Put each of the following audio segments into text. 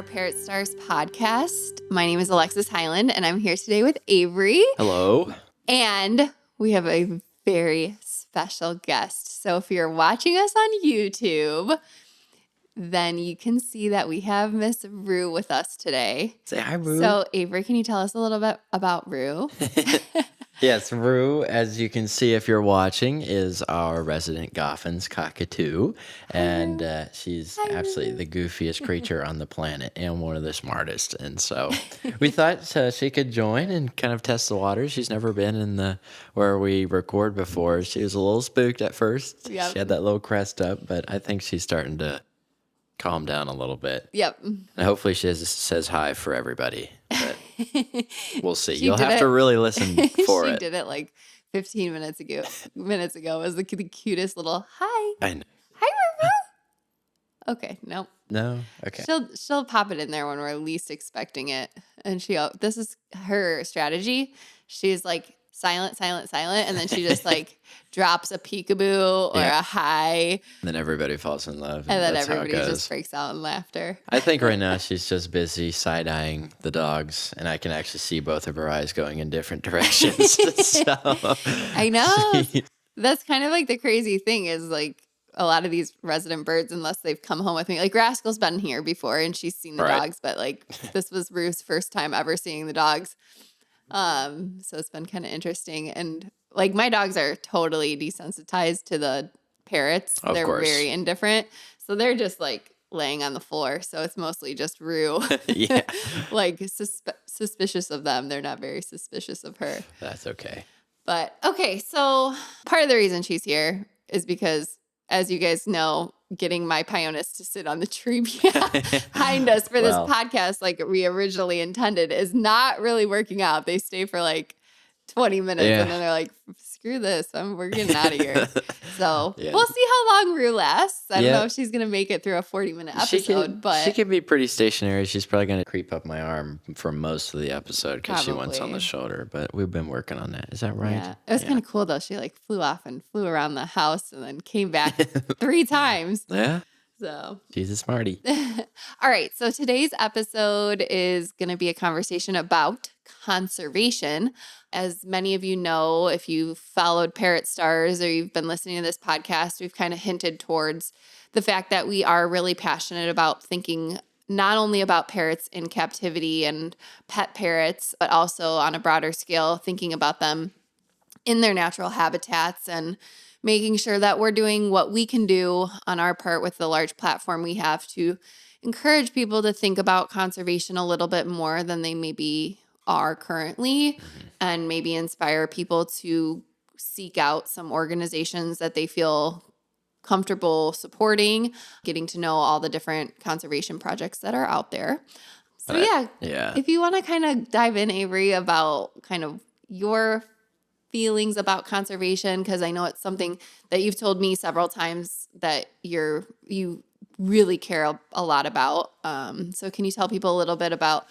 our Parrot Stars Podcast. My name is Alexis Highland, and I'm here today with Avery. Hello. And we have a very special guest. So if you're watching us on YouTube, then you can see that we have Miss Rue with us today. Say hi, Rue. So Avery, can you tell us a little bit about Rue? Yes, Rue, as you can see if you're watching, is our resident Goffin's cockatoo. And she's absolutely the goofiest creature on the planet and one of the smartest. And so we thought she could join and kind of test the waters. She's never been in where we record before. She was a little spooked at first. Yep. She had that little crest up, but I think she's starting to calm down a little bit. Yep. And hopefully she says hi for everybody. But we'll see. She You'll have to really listen for she it. did it like 15 minutes ago. It was the cutest little hi. I know. Hi, Rue. Okay, nope. No? Okay. She'll pop it in there when we're least expecting it. And this is her strategy. She's like silent, and then she just like drops a peekaboo or a hi. And then everybody falls in love. And then that's everybody how it goes. just breaks out in laughter. I think right now she's just busy side-eyeing the dogs, and I can actually see both of her eyes going in different directions. So I know. That's kind of like the crazy thing is like a lot of these resident birds, unless they've come home with me, like Rascal's been here before and she's seen the dogs, but like this was Rue's first time ever seeing the dogs. So it's been kind of interesting. And like my dogs are totally desensitized to the parrots. They're very indifferent. So they're just like laying on the floor. So it's mostly just Rue. Yeah. Like suspicious of them. They're not very suspicious of her. That's okay. But okay, so part of the reason she's here is because, as you guys know, getting my Pionis to sit on the tree behind us for this podcast, like we originally intended, is not really working out. They stay for like 20 minutes and then they're like, screw this, we're getting out of here. So we'll see how long Rue lasts. I don't know if she's going to make it through a 40-minute episode, but she can be pretty stationary. She's probably going to creep up my arm for most of the episode because she wants on the shoulder, but we've been working on that. Is that right? Yeah. It was kind of cool though. She like flew off and flew around the house and then came back 3 times. Yeah. So she's a smarty. All right. So today's episode is going to be a conversation about conservation. As many of you know, if you followed Parrot Stars or you've been listening to this podcast, we've kind of hinted towards the fact that we are really passionate about thinking not only about parrots in captivity and pet parrots, but also on a broader scale, thinking about them in their natural habitats and making sure that we're doing what we can do on our part with the large platform we have to encourage people to think about conservation a little bit more than they maybe are currently, and maybe inspire people to seek out some organizations that they feel comfortable supporting, getting to know all the different conservation projects that are out there. So if you want to kind of dive in, Avery, about kind of your feelings about conservation, because I know it's something that you've told me several times that you really care a lot about. So can you tell people a little bit about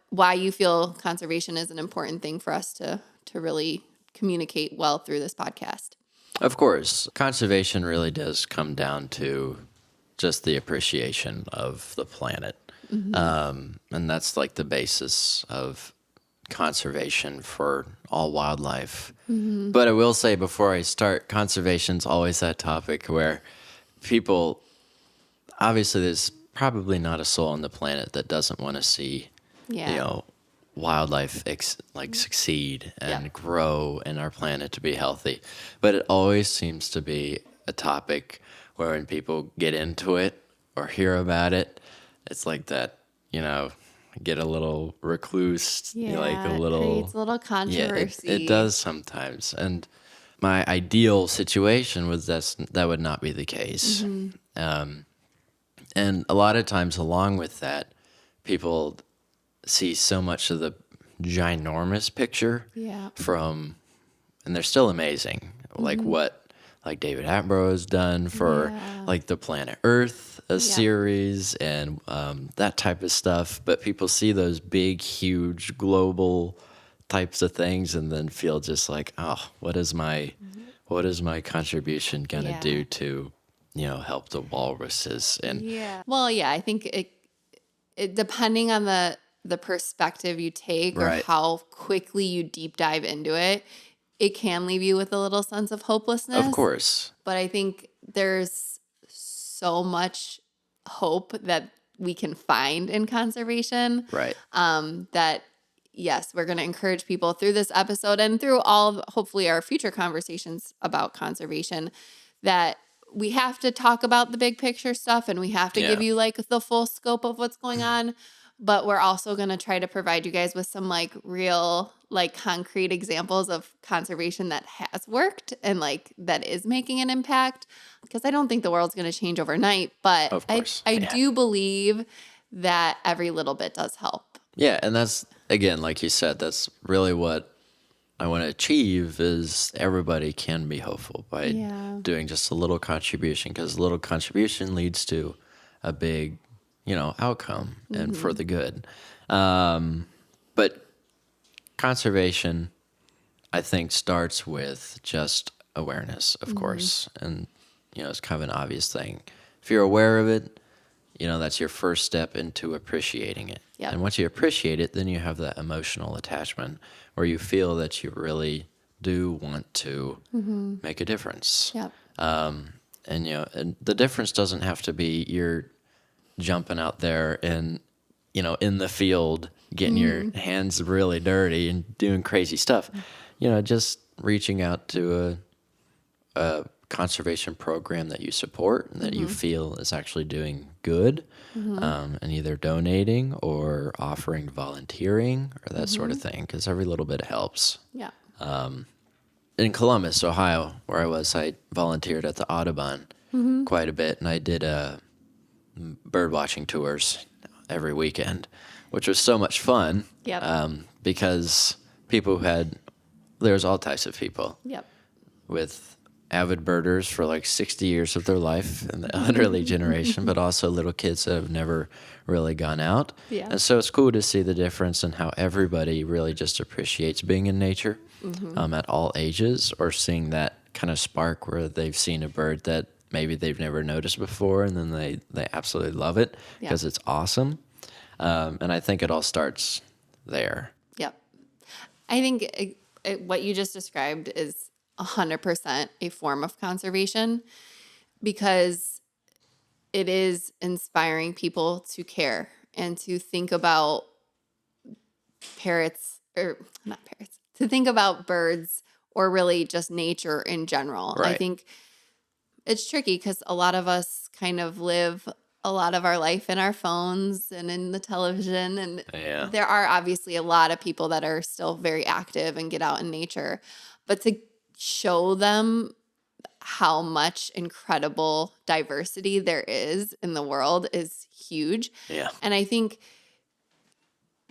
why you feel conservation is an important thing for us to really communicate well through this podcast? Of course. Conservation really does come down to just the appreciation of the planet. And that's like the basis of conservation for all wildlife. But I will say before I start, conservation's always that topic where people, obviously there's probably not a soul on the planet that doesn't want to see wildlife succeed and grow and our planet to be healthy. But it always seems to be a topic where when people get into it or hear about it, it's like that, get a little recluse, it creates a little controversy. Yeah, it does sometimes. And my ideal situation was that would not be the case. And a lot of times along with that, people see so much of the ginormous picture and they're still amazing. Like what David Attenborough has done for like the Planet Earth series and that type of stuff. But people see those big, huge, global types of things and then feel just like, oh, what is my contribution gonna do to help the walruses? And well, I think depending on the perspective you take or Right. how quickly you deep dive into it, it can leave you with a little sense of hopelessness. Of course. But I think there's so much hope that we can find in conservation. Right. That yes, we're going to encourage people through this episode and through all of, hopefully our future conversations about conservation, that we have to talk about the big picture stuff and we have to give Yeah. you like the full scope of what's going on. But we're also going to try to provide you guys with some like real, like concrete examples of conservation that has worked and like that is making an impact. Because I don't think the world's going to change overnight, but Of course. I Yeah. do believe that every little bit does help. Yeah, and that's, again, like you said, that's really what I want to achieve is everybody can be hopeful by Yeah. doing just a little contribution, because a little contribution leads to a big, outcome and for the good. But conservation, I think, starts with just awareness, of course. And, it's kind of an obvious thing. If you're aware of it, that's your first step into appreciating it. Yep. And once you appreciate it, then you have that emotional attachment where you feel that you really do want to make a difference. Yep. And the difference doesn't have to be you're jumping out there and, in the field, getting your hands really dirty and doing crazy stuff. Just reaching out to a conservation program that you support and that you feel is actually doing good, and either donating or offering volunteering or that sort of thing, because every little bit helps. Yeah. In Columbus, Ohio, where I volunteered at the Audubon quite a bit, and I did bird watching tours every weekend, which was so much fun. Yep. Because there's all types of people Yep. with avid birders for like 60 years of their life in the elderly generation, but also little kids that have never really gone out. Yeah. And so it's cool to see the difference in how everybody really just appreciates being in nature at all ages, or seeing that kind of spark where they've seen a bird that maybe they've never noticed before, and then they absolutely love it because it's awesome. And I think it all starts there. Yep. I think what you just described is 100% a form of conservation, because it is inspiring people to care and to think about to think about birds, or really just nature in general. I Right. think it's tricky because a lot of us kind of live a lot of our life in our phones and in the television. And Yeah. there are obviously a lot of people that are still very active and get out in nature. But to show them how much incredible diversity there is in the world is huge. Yeah. And I think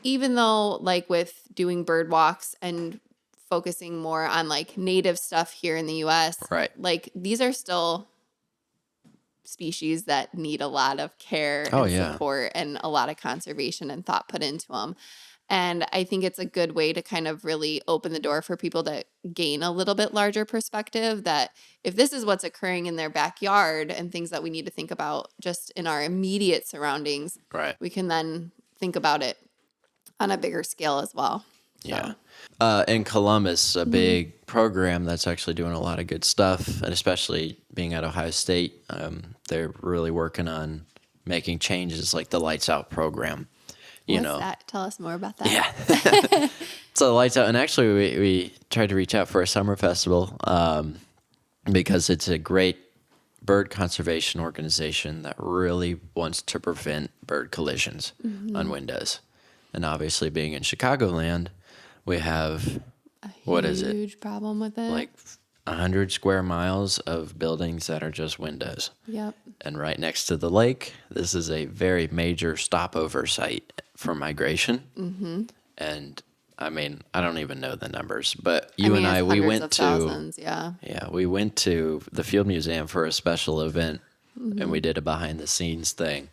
even though like with doing bird walks and focusing more on like native stuff here in the US, Right. like these are still species that need a lot of care Oh, and yeah. support and a lot of conservation and thought put into them. And I think it's a good way to kind of really open the door for people to gain a little bit larger perspective, that if this is what's occurring in their backyard and things that we need to think about just in our immediate surroundings, Right. we can then think about it on a bigger scale as well. So, Yeah. In Columbus, a big program that's actually doing a lot of good stuff, and especially being at Ohio State, they're really working on making changes like the Lights Out program. What's that? Tell us more about that. Yeah. So Lights Out, and actually we tried to reach out for a summer festival because it's a great bird conservation organization that really wants to prevent bird collisions on windows. And obviously being in Chicagoland, we have, what is it? Huge problem with it. Like 100 square miles of buildings that are just windows. Yep. And right next to the lake, this is a very major stopover site for migration. Mm-hmm. And I mean, I don't even know the numbers, but you and I, it's we hundreds went of to, thousands, yeah. we went to the Field Museum for a special event, and we did a behind the scenes thing,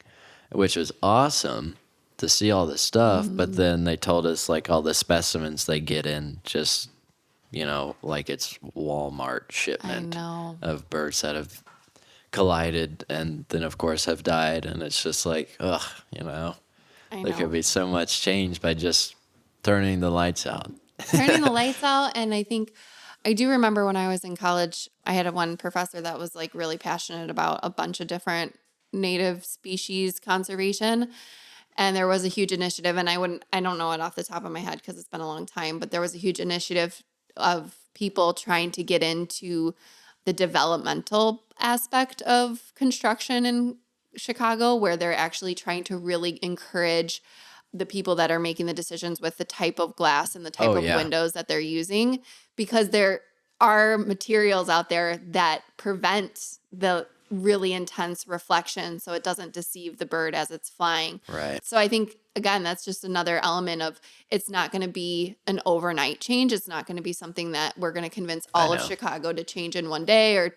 which was awesome to see all this stuff. But then they told us like all the specimens they get in, just, like it's Walmart shipment of birds that have collided and then of course have died. And it's just like, ugh, I There know. could be so much change by just turning the lights out. Turning the lights out. And I do remember when I was in college, I had one professor that was like really passionate about a bunch of different native species conservation. And there was a huge initiative, and I don't know it off the top of my head because it's been a long time, but there was a huge initiative of people trying to get into the developmental aspect of construction in Chicago, where they're actually trying to really encourage the people that are making the decisions with the type of glass and the type Oh, of yeah. windows that they're using, because there are materials out there that prevent the really intense reflection so it doesn't deceive the bird as it's flying. Right. So I think, again, that's just another element of it's not going to be an overnight change. It's not going to be something that we're going to convince all of know. Chicago to change in one day or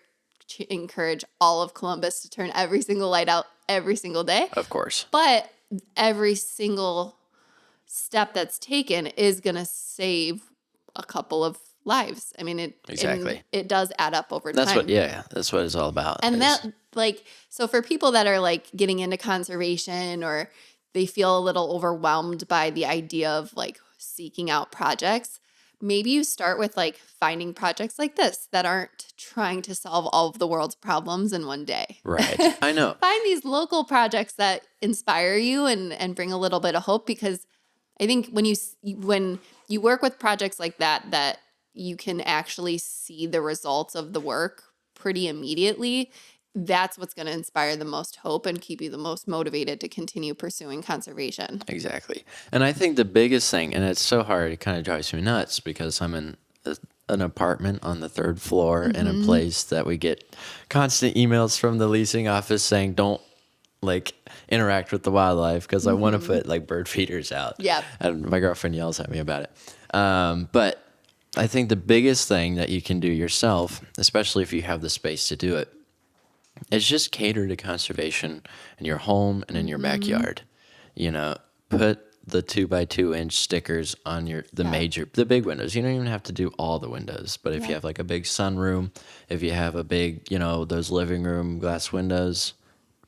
encourage all of Columbus to turn every single light out every single day. Of course. But every single step that's taken is going to save a couple of lives. I mean, Exactly. it does add up over That's time. that's what it's all about. And is- that, like, so for people that are like getting into conservation, or they feel a little overwhelmed by the idea of like seeking out projects, maybe you start with like finding projects like this that aren't trying to solve all of the world's problems in one day. Right. I know. Find these local projects that inspire you and bring a little bit of hope, because I think when you work with projects like that you can actually see the results of the work pretty immediately, that's what's going to inspire the most hope and keep you the most motivated to continue pursuing conservation. Exactly. And I think the biggest thing, and it's so hard, it kind of drives me nuts because I'm in an apartment on the third floor in a place that we get constant emails from the leasing office saying don't like interact with the wildlife because I want to put like bird feeders out. Yep. And my girlfriend yells at me about it. But I think the biggest thing that you can do yourself, especially if you have the space to do it, is just cater to conservation in your home and in your backyard. You know, put the 2x2-inch stickers on the big windows. You don't even have to do all the windows, but if you have like a big sunroom, if you have a big, those living room glass windows,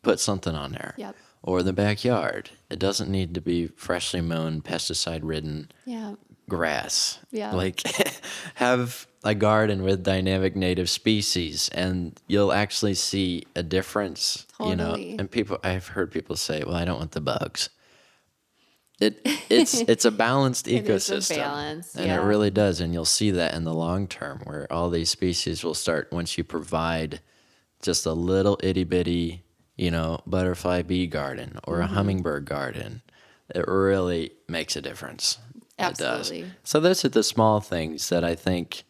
put something on there. Yep. Or the backyard. It doesn't need to be freshly mown, pesticide-ridden Yeah. grass. Yeah. Like have a garden with dynamic native species and you'll actually see a difference, Totally. And I've heard people say, well, I don't want the bugs. It's a balanced It is a ecosystem. balance, And yeah. it really does. And you'll see that in the long term where all these species will start once you provide just a little itty bitty, butterfly bee garden or a hummingbird garden. It really makes a difference. Absolutely. It does. So those are the small things that I think,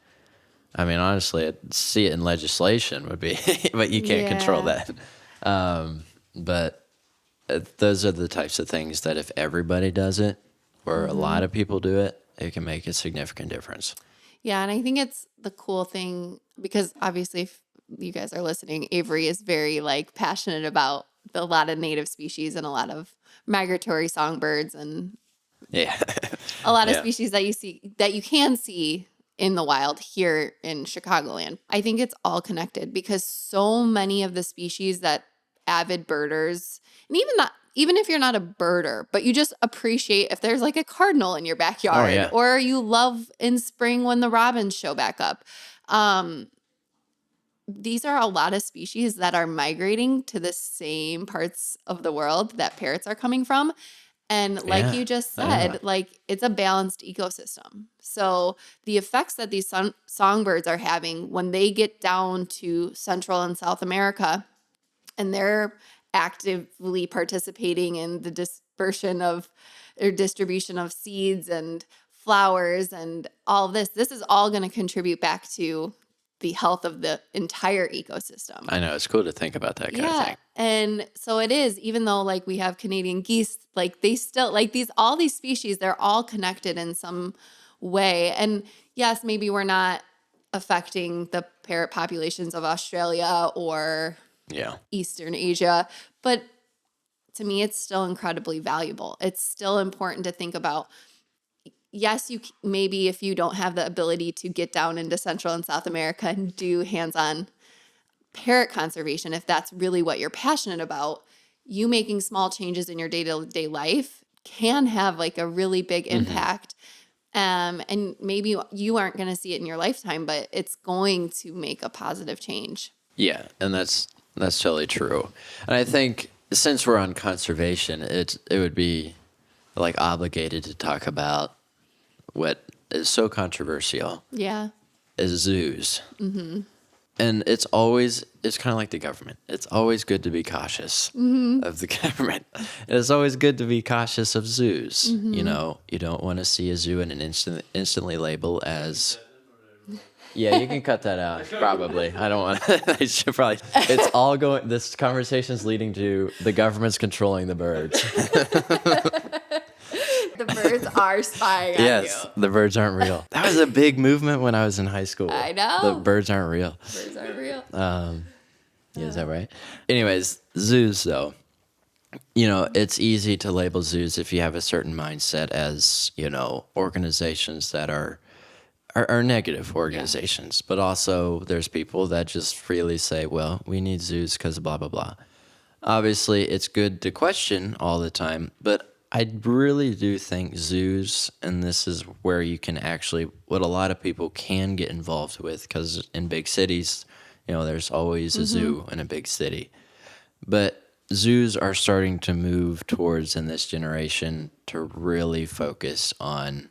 honestly, I'd see it in legislation would be, but you can't control Yeah. that. But those are the types of things that if everybody does it or a lot of people do it, it can make a significant difference. Yeah, and I think it's the cool thing because obviously if you guys are listening, Avery is very like passionate about a lot of native species and a lot of migratory songbirds and Yeah. a lot of Yeah. species that you can see in the wild here in Chicagoland. I think it's all connected because so many of the species that avid birders, and even if you're not a birder, but you just appreciate if there's like a cardinal in your backyard, yeah. or you love in spring when the robins show back up. These are a lot of species that are migrating to the same parts of the world that parrots are coming from. And like Yeah, you just I know. said, like it's a balanced ecosystem. So the effects that these songbirds are having when they get down to Central and South America and they're actively participating in the dispersion of or distribution of seeds and flowers and all of this is all going to contribute back to the health of the entire ecosystem. I know. It's cool to think about that kind of thing. And so it is, even though like we have Canadian geese, like they still like all these species, they're all connected in some way. And yes, maybe we're not affecting the parrot populations of Australia or Yeah. Eastern Asia, but to me, it's still incredibly valuable. It's still important to think about. Yes, you maybe if you don't have the ability to get down into Central and South America and do hands-on parrot conservation, if that's really what you're passionate about, you making small changes in your day-to-day life can have like a really big impact. And maybe you aren't going to see it in your lifetime, but it's going to make a positive change. Yeah, and that's totally true. And I think since we're on conservation, it would be like obligated to talk about what is so controversial Yeah. is zoos. Mm-hmm. And it's kind of like the government. It's always good to be cautious of the government. And it's always good to be cautious of zoos. You know, you don't want to see a zoo and instantly label as... Yeah, you can cut that out. Probably. I don't want to. I should probably. It's all going. This conversation is leading to the government's controlling the birds. The birds are spying on you. Yes, the birds aren't real. That was a big movement when I was in high school. I know. The birds aren't real. Birds aren't real. Yeah, is that right? Anyways, zoos though. You know, it's easy to label zoos if you have a certain mindset as, you know, organizations that are negative organizations, but also there's people that just freely say, well, we need zoos because blah, blah, blah. Obviously, it's good to question all the time, but I really do think zoos, and this is where you can actually, what a lot of people can get involved with, because in big cities, you know, there's always a zoo in a big city. But zoos are starting to move towards, in this generation, to really focus on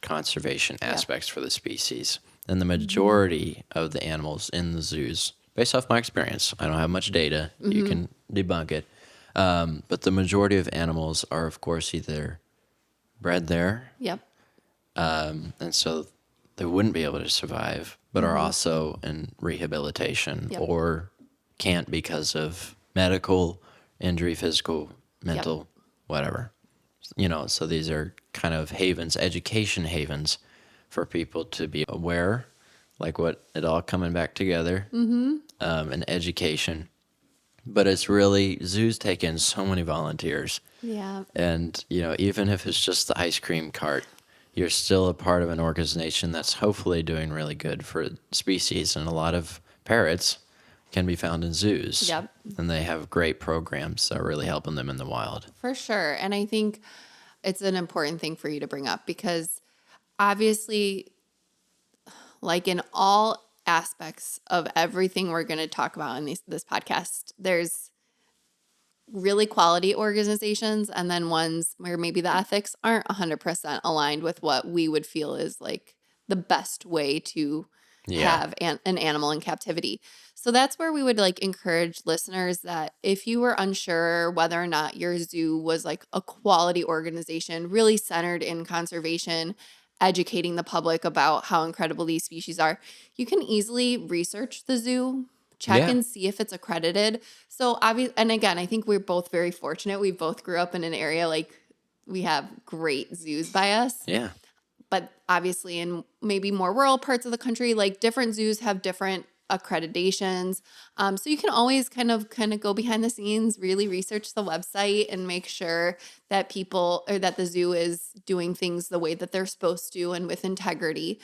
conservation aspects for the species. And the majority of the animals in the zoos, based off my experience, I don't have much data, you can debunk it, but the majority of animals are, of course, either bred there, Yep. and so they wouldn't be able to survive, but are also in rehabilitation or can't because of medical injury, physical, mental, whatever. You know, so these are kind of havens, education havens for people to be aware, like what it all coming back together, and education. But it's really, zoos take in so many volunteers. Yeah. And, you know, even if it's just the ice cream cart, you're still a part of an organization that's hopefully doing really good for species. And a lot of parrots can be found in zoos. Yep. And they have great programs that are really helping them in the wild. For sure. And I think it's an important thing for you to bring up because obviously, like in all aspects of everything we're going to talk about in this podcast, there's really quality organizations and then ones where maybe the ethics aren't 100% aligned with what we would feel is like the best way to have an animal in captivity. So that's where we would like encourage listeners that if you were unsure whether or not your zoo was like a quality organization, really centered in conservation, educating the public about how incredible these species are, you can easily research the zoo, check and see if it's accredited. So obviously, and again, I think we're both very fortunate. We both grew up in an area like we have great zoos by us. Yeah. But obviously in maybe more rural parts of the country, like different zoos have different accreditations. So you can always kind of go behind the scenes, really research the website and make sure that people or that the zoo is doing things the way that they're supposed to and with integrity.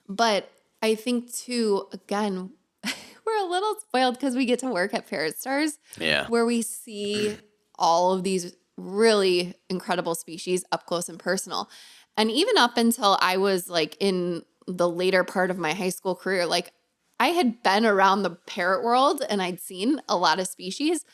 But I think too, again, we're a little spoiled because we get to work at Parrot Stars, where we see all of these really incredible species up close and personal. And even up until I was like in the later part of my high school career, like I had been around the parrot world and I'd seen a lot of species,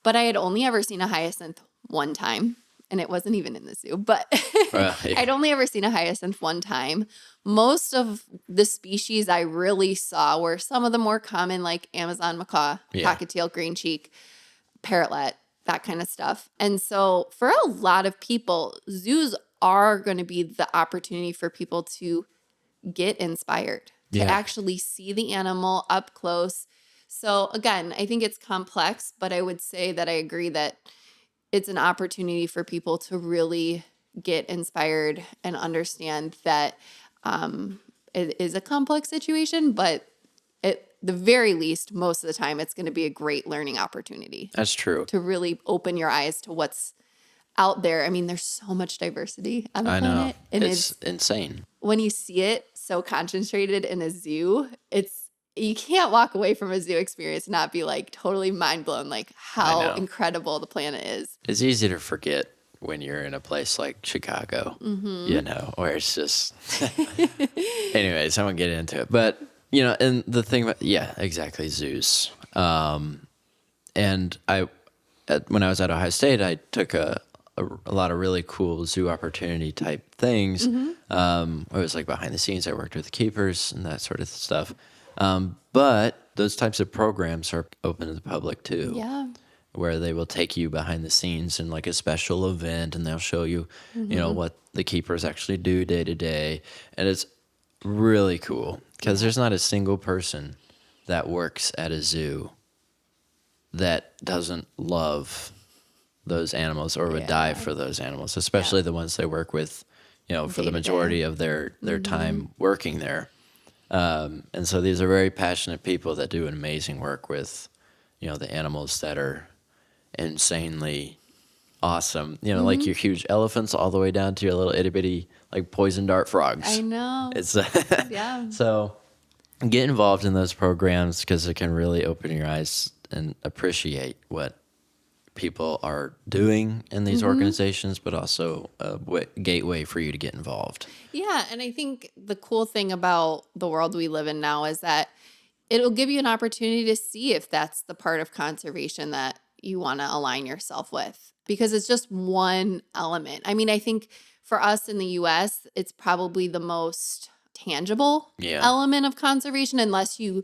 but I had only ever seen a hyacinth one time. And it wasn't even in the zoo, but I'd only ever seen a hyacinth one time. Most of the species I really saw were some of the more common, like Amazon macaw, cockatiel, green cheek, parrotlet, that kind of stuff. And so for a lot of people, zoos are going to be the opportunity for people to get inspired, to actually see the animal up close. So again, I think it's complex, but I would say that I agree that it's an opportunity for people to really get inspired and understand that it is a complex situation, but at the very least, most of the time, it's going to be a great learning opportunity. That's true. To really open your eyes to what's out there. I mean, there's so much diversity on the planet. And it's insane. When you see it so concentrated in a zoo, you can't walk away from a zoo experience and not be like totally mind blown, like how incredible the planet is. It's easy to forget when you're in a place like Chicago, where it's just, anyways, I won't get into it, but and the thing about, yeah, exactly. Zoos. And when I was at Ohio State, I took a lot of really cool zoo opportunity type things. It was like behind the scenes. I worked with the keepers and that sort of stuff. But those types of programs are open to the public too. Yeah. Where they will take you behind the scenes in like a special event, and they'll show you, what the keepers actually do day to day. And it's really cool because there's not a single person that works at a zoo that doesn't love those animals or would die for those animals, especially the ones they work with, for the majority of their time working there. And so these are very passionate people that do amazing work with, the animals that are insanely awesome. Like your huge elephants all the way down to your little itty bitty like poison dart frogs. I know. It's Yeah. So get involved in those programs because it can really open your eyes and appreciate what people are doing in these organizations, but also a gateway for you to get involved. Yeah, and I think the cool thing about the world we live in now is that it'll give you an opportunity to see if that's the part of conservation that you want to align yourself with, because it's just one element. I mean, I think for us in the US, it's probably the most tangible element of conservation, unless you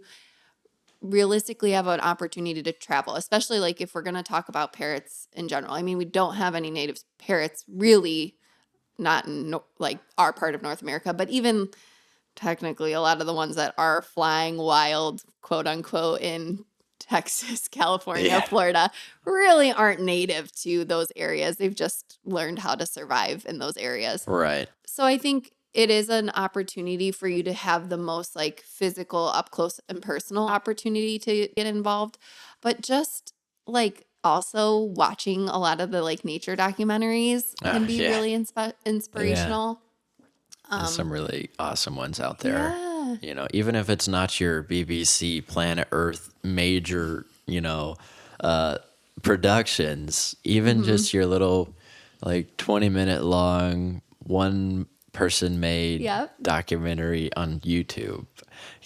realistically have an opportunity to travel, especially like if we're going to talk about parrots in general. I mean, we don't have any native parrots really, not in like our part of North America, but even technically a lot of the ones that are flying wild, quote unquote, in Texas, California, Florida, really aren't native to those areas. They've just learned how to survive in those areas. Right. So I think it is an opportunity for you to have the most like physical, up close and personal opportunity to get involved. But just like also watching a lot of the like nature documentaries can be really inspirational. There's some really awesome ones out there. Even if it's not your BBC Planet Earth major, productions, even just your little like 20-minute long one person made documentary on YouTube.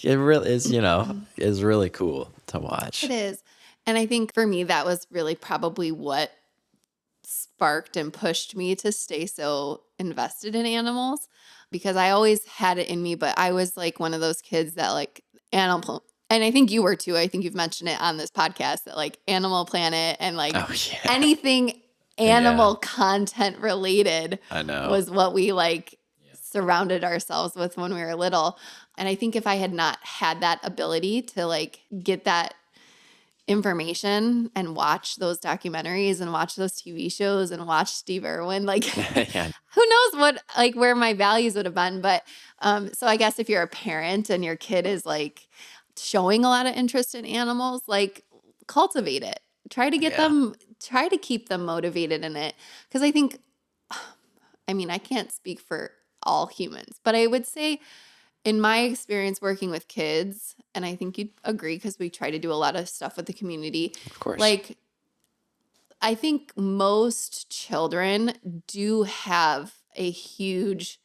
It really is, is really cool to watch. It is. And I think for me, that was really probably what sparked and pushed me to stay so invested in animals, because I always had it in me, but I was like one of those kids that like animal, and I think you were too. I think you've mentioned it on this podcast that like Animal Planet and like anything animal content related was what we like surrounded ourselves with when we were little. And I think if I had not had that ability to like get that information and watch those documentaries and watch those TV shows and watch Steve Irwin, like who knows what, like where my values would have been. But so I guess if you're a parent and your kid is like showing a lot of interest in animals, like cultivate it. Try to get them, try to keep them motivated in it. Because I think, I mean, I can't speak for all humans, but I would say in my experience working with kids, and I think you'd agree because we try to do a lot of stuff with the community. Of course. Like, I think most children do have a huge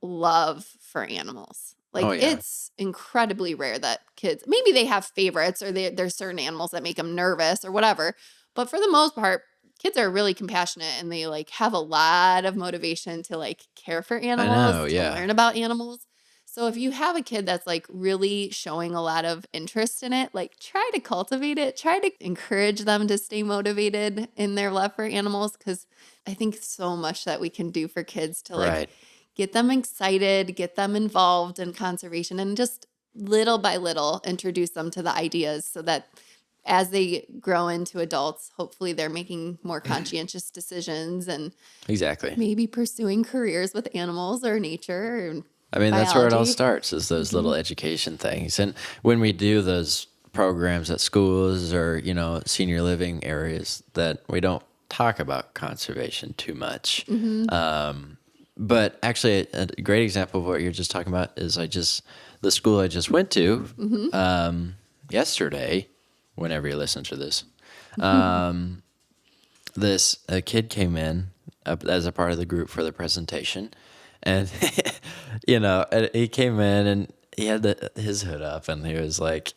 love for animals. Like, it's incredibly rare that kids, maybe they have favorites or there's certain animals that make them nervous or whatever. But for the most part, kids are really compassionate and they like have a lot of motivation to like care for animals, to learn about animals. So if you have a kid that's like really showing a lot of interest in it, like try to cultivate it, try to encourage them to stay motivated in their love for animals. Cause I think so much that we can do for kids to like get them excited, get them involved in conservation, and just little by little introduce them to the ideas so that as they grow into adults, hopefully they're making more conscientious decisions and maybe pursuing careers with animals or nature. Or I mean, that's where it all starts, is those little education things. And when we do those programs at schools or, senior living areas, that we don't talk about conservation too much. But actually, a great example of what you're just talking about is the school I just went to yesterday, whenever you listen to this, a kid came in as a part of the group for the presentation. And, and he came in and he had his hood up and he was like,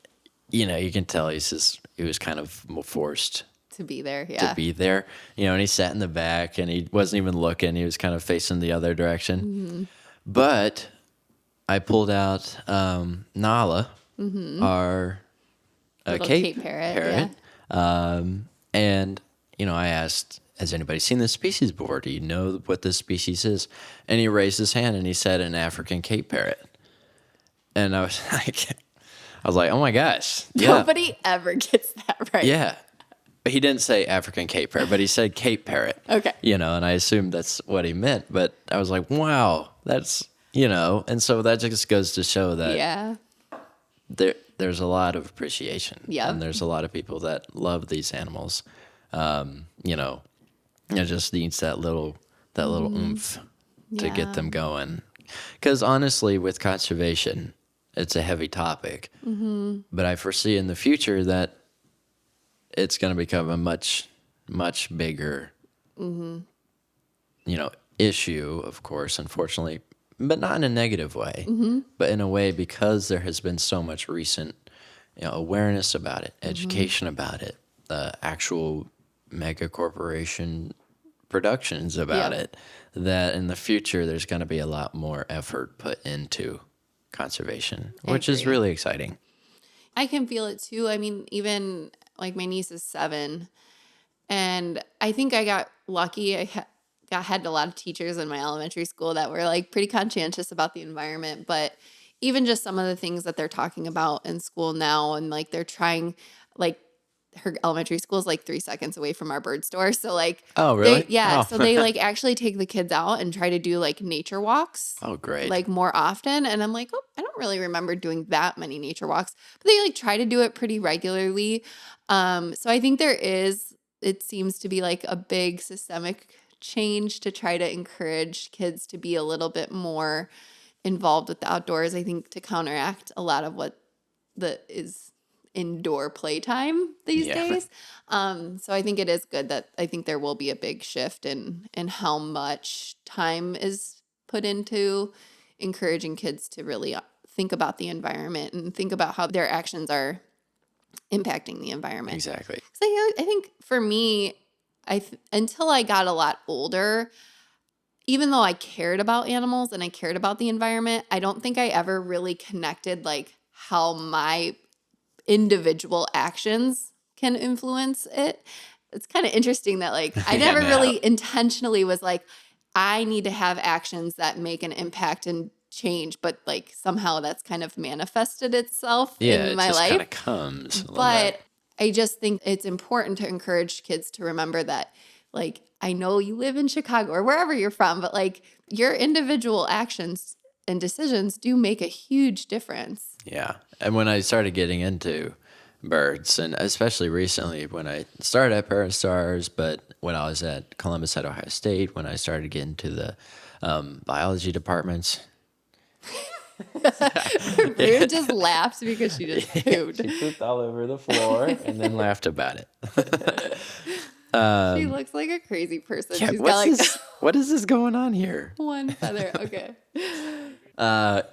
you can tell he was kind of forced to be there. to be there, and he sat in the back and he wasn't even looking. He was kind of facing the other direction. Mm-hmm. But I pulled out Nala, our Cape parrot. Yeah. And, I asked, has anybody seen this species before? Do you know what this species is? And he raised his hand and he said an African Cape parrot. And I was like, oh my gosh. Yeah. Nobody ever gets that right. Yeah. He didn't say African Cape parrot, but he said Cape parrot. Okay. And I assumed that's what he meant. But I was like, wow, that's, and so that just goes to show that there's a lot of appreciation. Yeah. And there's a lot of people that love these animals. It just needs that little oomph to get them going. Because honestly, with conservation, it's a heavy topic. Mm-hmm. But I foresee in the future that it's going to become a much, much bigger, issue, of course, unfortunately, but not in a negative way, but in a way because there has been so much recent, awareness about it, education about it, the actual mega corporation productions about it, that in the future there's going to be a lot more effort put into conservation, which is really exciting. I can feel it too. I mean, even like my niece is 7, and I think I got lucky. I had a lot of teachers in my elementary school that were like pretty conscientious about the environment, but even just some of the things that they're talking about in school now, and like they're trying, like her elementary school is like 3 seconds away from our bird store. So like, oh really? So they like actually take the kids out and try to do like nature walks. Oh, great. Like more often. And I'm like, oh, I don't really remember doing that many nature walks, but they like try to do it pretty regularly. So I think it seems to be like a big systemic change to try to encourage kids to be a little bit more involved with the outdoors. I think to counteract a lot of what is indoor playtime these days. So I think it is good that I think there will be a big shift in how much time is put into encouraging kids to really think about the environment and think about how their actions are impacting the environment. Exactly. So I think for me, until I got a lot older, even though I cared about animals and I cared about the environment, I don't think I ever really connected like how my individual actions can influence it. It's kind of interesting that like I never really intentionally was like, I need to have actions that make an impact and change, but like somehow that's kind of manifested itself in my life. Yeah, it just kind of comes. But I just think it's important to encourage kids to remember that, like, I know you live in Chicago or wherever you're from, but like your individual actions and decisions do make a huge difference. Yeah. And when I started getting into birds, and especially recently when I started at Parrot Stars, but when I was at Columbus at Ohio State, when I started getting to the biology departments. Ruth just laughed because she just pooped. She pooped all over the floor and then laughed about it. She looks like a crazy person. Yeah, she's got like what is this going on here? One feather. Okay.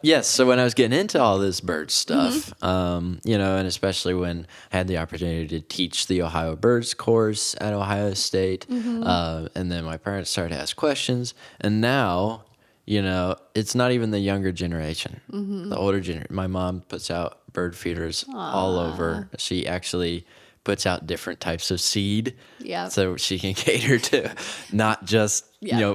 Yes. So when I was getting into all this bird stuff, and especially when I had the opportunity to teach the Ohio Birds course at Ohio State, and then my parents started to ask questions, and now, it's not even the younger generation, the older generation. My mom puts out bird feeders all over. She actually puts out different types of seed, so she can cater to not just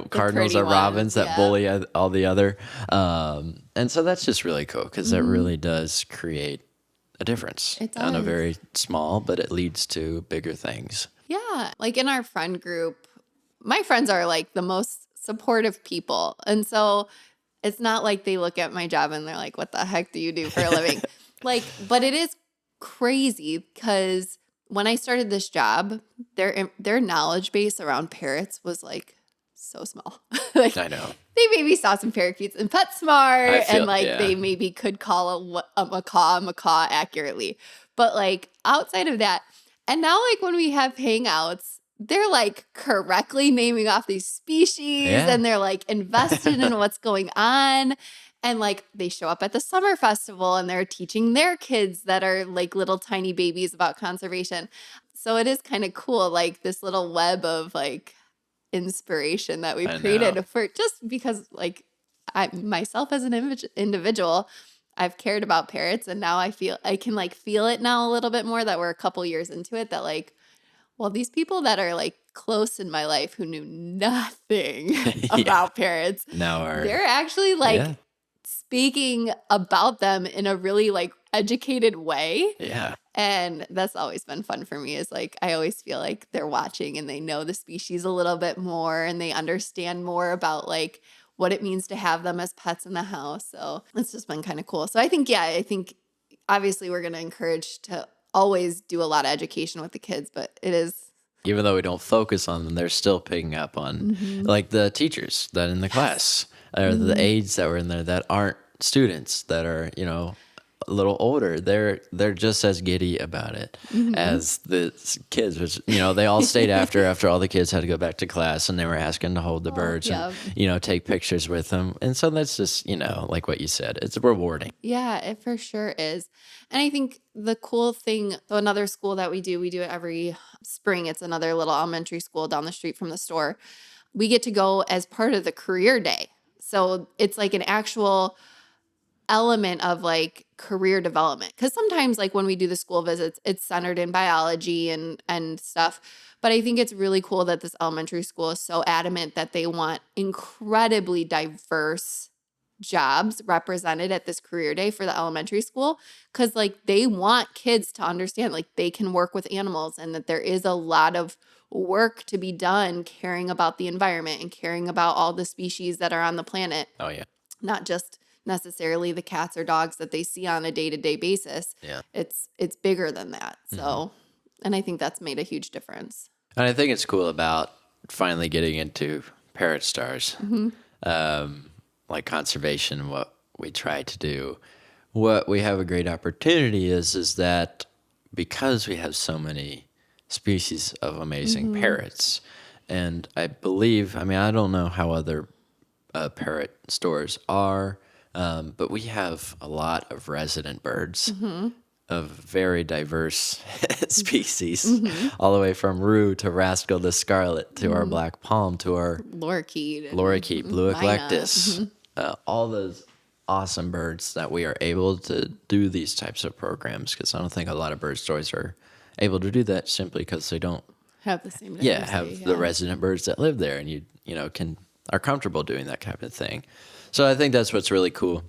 cardinals or robins that bully all the other. And so that's just really cool because that really does create a difference on a very small, but it leads to bigger things. Yeah, like in our friend group, my friends are like the most supportive people, and so it's not like they look at my job and they're like, "What the heck do you do for a living?" But it is crazy because when I started this job, their knowledge base around parrots was like so small. Like, I know. They maybe saw some parakeets in PetSmart and they maybe could call a macaw accurately. But like outside of that, and now like when we have hangouts, they're like correctly naming off these species Yeah. and they're like invested in what's going on. And like they show up at the summer festival and they're teaching their kids that are like little tiny babies about conservation. So it is kind of cool, like this little web of like inspiration that we've I know. created for just because like I myself as an individual, I've cared about parrots and now I can like feel it now a little bit more that we're a couple years into it that like, well, these people that are like close in my life who knew nothing Yeah. about parrots, Now they're actually like yeah. speaking about them in a really like educated way. Yeah. And that's always been fun for me is like I always feel like they're watching and they know the species a little bit more and they understand more about like what it means to have them as pets in the house. So it's just been kind of cool. So I think obviously we're going to encourage to always do a lot of education with the kids, but it is Even though we don't focus on them, they're still picking up on like the teachers that in the class or the aides that were in there that aren't students that are, a little older. They're just as giddy about it as the kids, which, they all stayed after all the kids had to go back to class and they were asking to hold the birds yeah. and, take pictures with them. And so that's just, like what you said, it's rewarding. Yeah, it for sure is. And I think the cool thing, so another school that we do it every spring. It's another little elementary school down the street from the store. We get to go as part of the career day. So it's like an actual element of like career development. Because sometimes like when we do the school visits, it's centered in biology and stuff. But I think it's really cool that this elementary school is so adamant that they want incredibly diverse jobs represented at this career day for the elementary school because like they want kids to understand like they can work with animals and that there is a lot of work to be done caring about the environment and caring about all the species that are on the planet, Oh, yeah. not just necessarily the cats or dogs that they see on a day-to-day basis. Yeah. It's bigger than that. So and I think that's made a huge difference. And I think it's cool about finally getting into Parrot Stars, like conservation and what we try to do. What we have a great opportunity is that because we have so many species of amazing parrots, and I don't know how other parrot stores are, but we have a lot of resident birds of very diverse species, all the way from rue to rascal to scarlet to our black palm to our Lorikeet, blue Mina. eclectus, all those awesome birds that we are able to do these types of programs because I don't think a lot of bird stores are able to do that simply because they don't Have the same have the resident birds that live there and you are comfortable doing that kind of thing. So I think that's what's really cool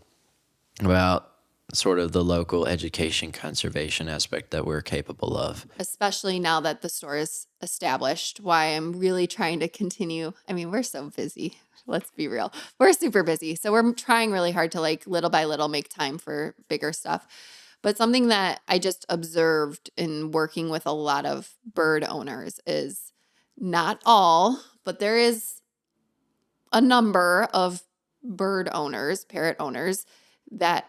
about sort of the local education conservation aspect that we're capable of. Especially now that the store is established, why I'm really trying to continue. I mean, we're so busy. Let's be real. We're super busy. So we're trying really hard to like little by little make time for bigger stuff. But something that I just observed in working with a lot of bird owners is not all, but there is a number of bird owners, parrot owners, that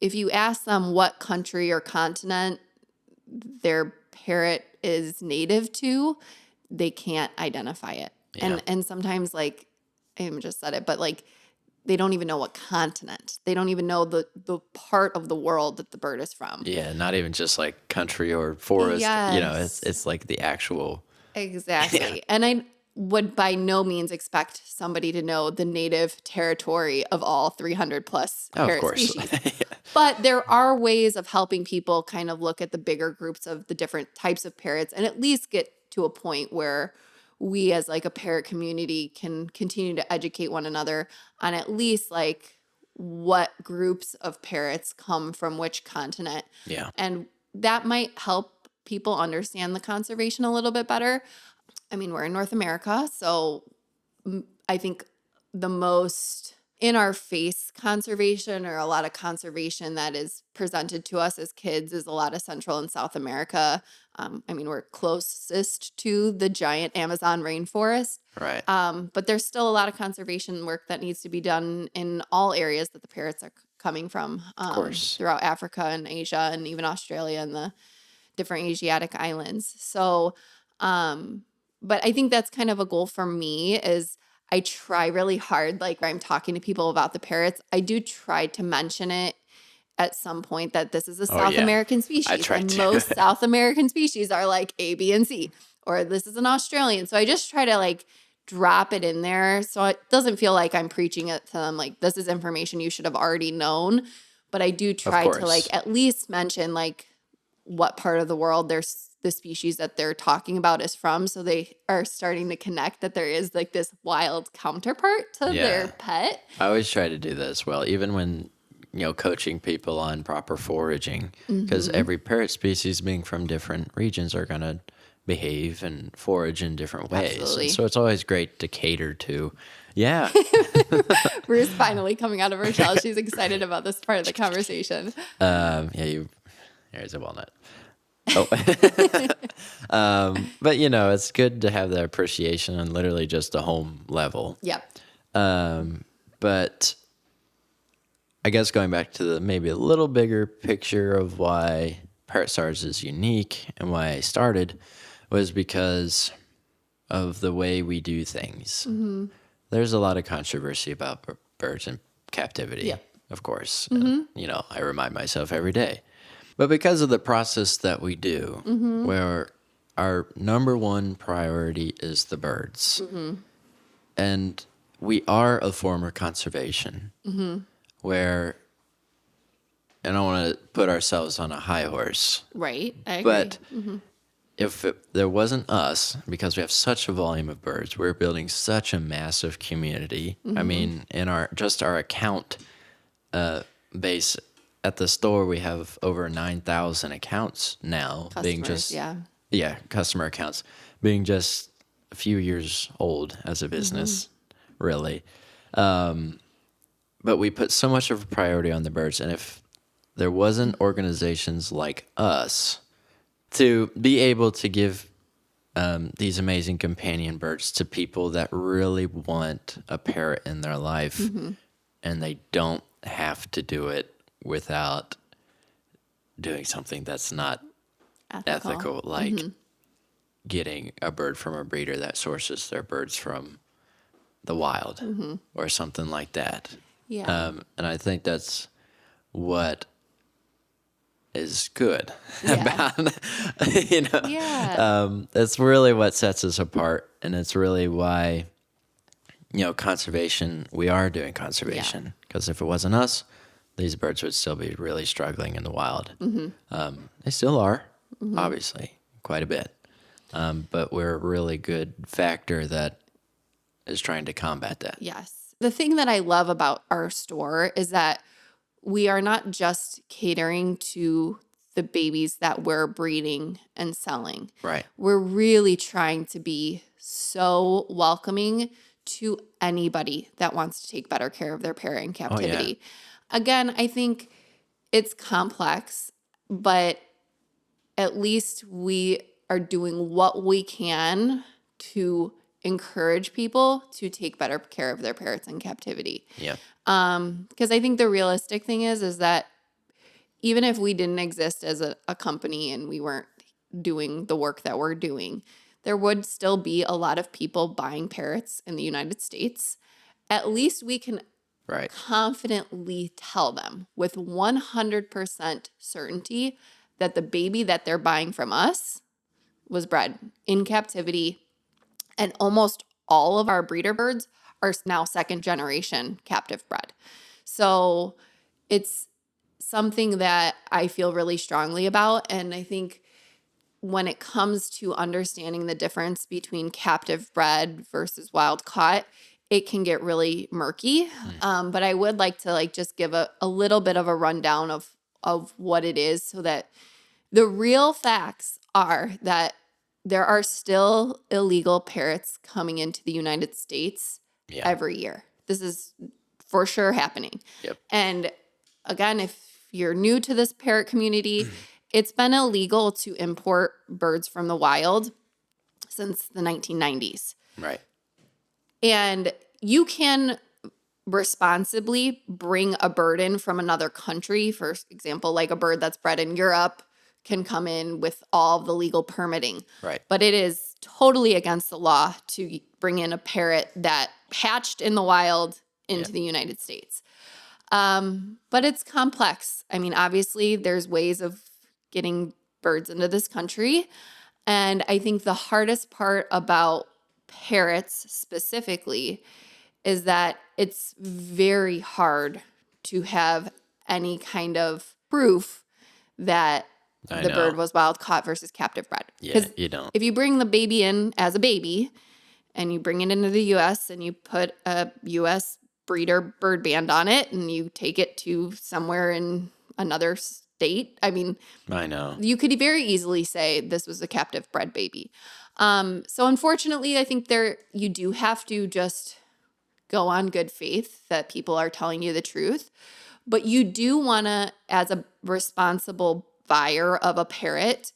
if you ask them what country or continent their parrot is native to, they can't identify it. Yeah. And sometimes like I just said it, but like they don't even know what continent. They don't even know the part of the world that the bird is from. Yeah, not even just like country or forest. Yes. It's like the actual. Exactly. Yeah. And I would by no means expect somebody to know the native territory of all 300 plus Oh, of parrot course. species. But there are ways of helping people kind of look at the bigger groups of the different types of parrots and at least get to a point where we as like a parrot community can continue to educate one another on at least like what groups of parrots come from which continent. Yeah. And that might help people understand the conservation a little bit better. I mean, we're in North America, so I think the most in our face conservation or a lot of conservation that is presented to us as kids is a lot of Central and South America. I mean, we're closest to the giant Amazon rainforest. Right. But there's still a lot of conservation work that needs to be done in all areas that the parrots are coming from. Of course. Throughout Africa and Asia and even Australia and the different Asiatic islands. So, But I think that's kind of a goal for me is I try really hard, like when I'm talking to people about the parrots, I do try to mention it at some point that this is a Oh, South yeah. American I species try and to. most South American species are like A, B, and C, or this is an Australian. So I just try to like drop it in there so it doesn't feel like I'm preaching it to them like this is information you should have already known. But I do Of try to like course. at least mention like what part of the world there's the species that they're talking about is from. So they are starting to connect that there is like this wild counterpart to their Yeah. pet. I always try to do that as well, even when, coaching people on proper foraging, because every parrot species being from different regions are going to behave and forage in different ways. Absolutely. And so it's always great to cater to, yeah. Ruth's finally coming out of her shell. She's excited about this part of the conversation. Here's a walnut. Oh. But, it's good to have that appreciation on literally just a home level. Yep. But I guess going back to the maybe a little bigger picture of why Parrot Stars is unique and why I started was because of the way we do things. Mm-hmm. There's a lot of controversy about birds in captivity, Yep. of course. And, I remind myself every day. But because of the process that we do, where our number one priority is the birds, and we are a form of conservation, where, and I don't want to put ourselves on a high horse, Right. I agree. but if there wasn't us, because we have such a volume of birds, we're building such a massive community. I mean, in our account base at the store, we have over 9,000 accounts now, being Customers, just yeah. customer accounts, being just a few years old as a business, really. But we put so much of a priority on the birds, and if there wasn't organizations like us to be able to give these amazing companion birds to people that really want a parrot in their life, and they don't have to do it without doing something that's not ethical, like getting a bird from a breeder that sources their birds from the wild or something like that. Yeah. And I think that's what is good Yeah. about, Yeah. that's really what sets us apart. And it's really why, conservation, we are doing conservation. Because if it wasn't us, these birds would still be really struggling in the wild. They still are, obviously, quite a bit. But we're a really good factor that is trying to combat that. Yes. The thing that I love about our store is that we are not just catering to the babies that we're breeding and selling. Right. We're really trying to be so welcoming to anybody that wants to take better care of their parrot in captivity. Again, I think it's complex, but at least we are doing what we can to encourage people to take better care of their parrots in captivity. Yeah. Because I think the realistic thing is that even if we didn't exist as a company and we weren't doing the work that we're doing, there would still be a lot of people buying parrots in the United States. At least we can Right. confidently tell them with 100% certainty that the baby that they're buying from us was bred in captivity. And almost all of our breeder birds are now second generation captive bred. So it's something that I feel really strongly about. And I think when it comes to understanding the difference between captive bred versus wild caught, it can get really murky. But I would like to just give a little bit of a rundown of what it is so that the real facts are that there are still illegal parrots coming into the United States every year. This is for sure happening. Yep. And again, if you're new to this parrot community, it's been illegal to import birds from the wild since the 1990s. Right. And you can responsibly bring a bird in from another country. For example, like a bird that's bred in Europe can come in with all the legal permitting. Right. But it is totally against the law to bring in a parrot that hatched in the wild into the United States. But it's complex. I mean, obviously, there's ways of getting birds into this country. And I think the hardest part about parrots specifically is that it's very hard to have any kind of proof that the bird was wild caught versus captive bred. Yeah, you don't. If you bring the baby in as a baby and you bring it into the U.S. and you put a U.S. breeder bird band on it and you take it to somewhere in another state, I mean, I know. you could very easily say this was a captive bred baby. So unfortunately, I think you do have to just go on good faith that people are telling you the truth. But you do want to, as a responsible buyer of a parrot,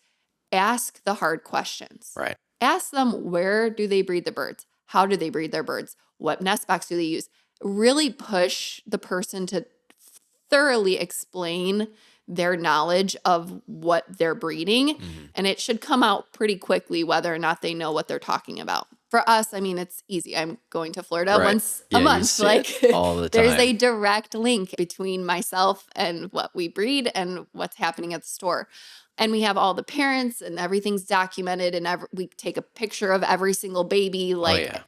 ask the hard questions. Right. Ask them, where do they breed the birds? How do they breed their birds? What nest box do they use? Really push the person to thoroughly explain their knowledge of what they're breeding. Mm-hmm. And it should come out pretty quickly whether or not they know what they're talking about. For us, I mean, it's easy. I'm going to Florida once a month. Like all the time. There's a direct link between myself and what we breed and what's happening at the store. And we have all the parents and everything's documented and we take a picture of every single baby,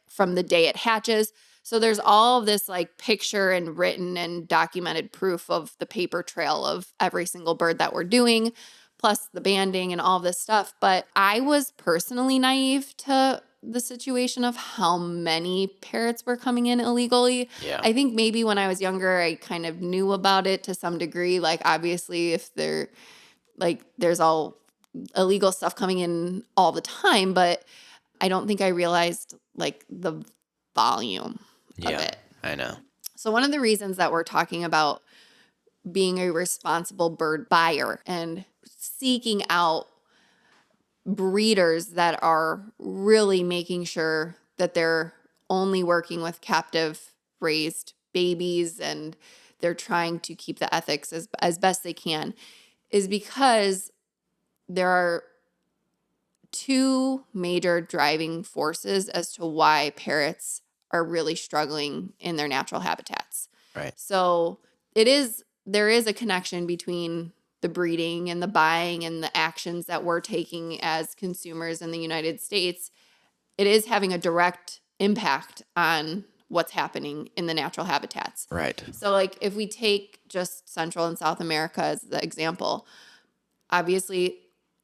from the day it hatches. So there's all of this like picture and written and documented proof of the paper trail of every single bird that we're doing, plus the banding and all this stuff. But I was personally naive to the situation of how many parrots were coming in illegally. Yeah. I think maybe when I was younger, I kind of knew about it to some degree. Like obviously if there's all illegal stuff coming in all the time, but I don't think I realized like the volume of it. I know. So one of the reasons that we're talking about being a responsible bird buyer and seeking out breeders that are really making sure that they're only working with captive raised babies and they're trying to keep the ethics as best they can is because there are two major driving forces as to why parrots are really struggling in their natural habitats. Right. So there is a connection between the breeding and the buying and the actions that we're taking as consumers in the United States. It is having a direct impact on what's happening in the natural habitats. Right. So like if we take just Central and South America as the example, obviously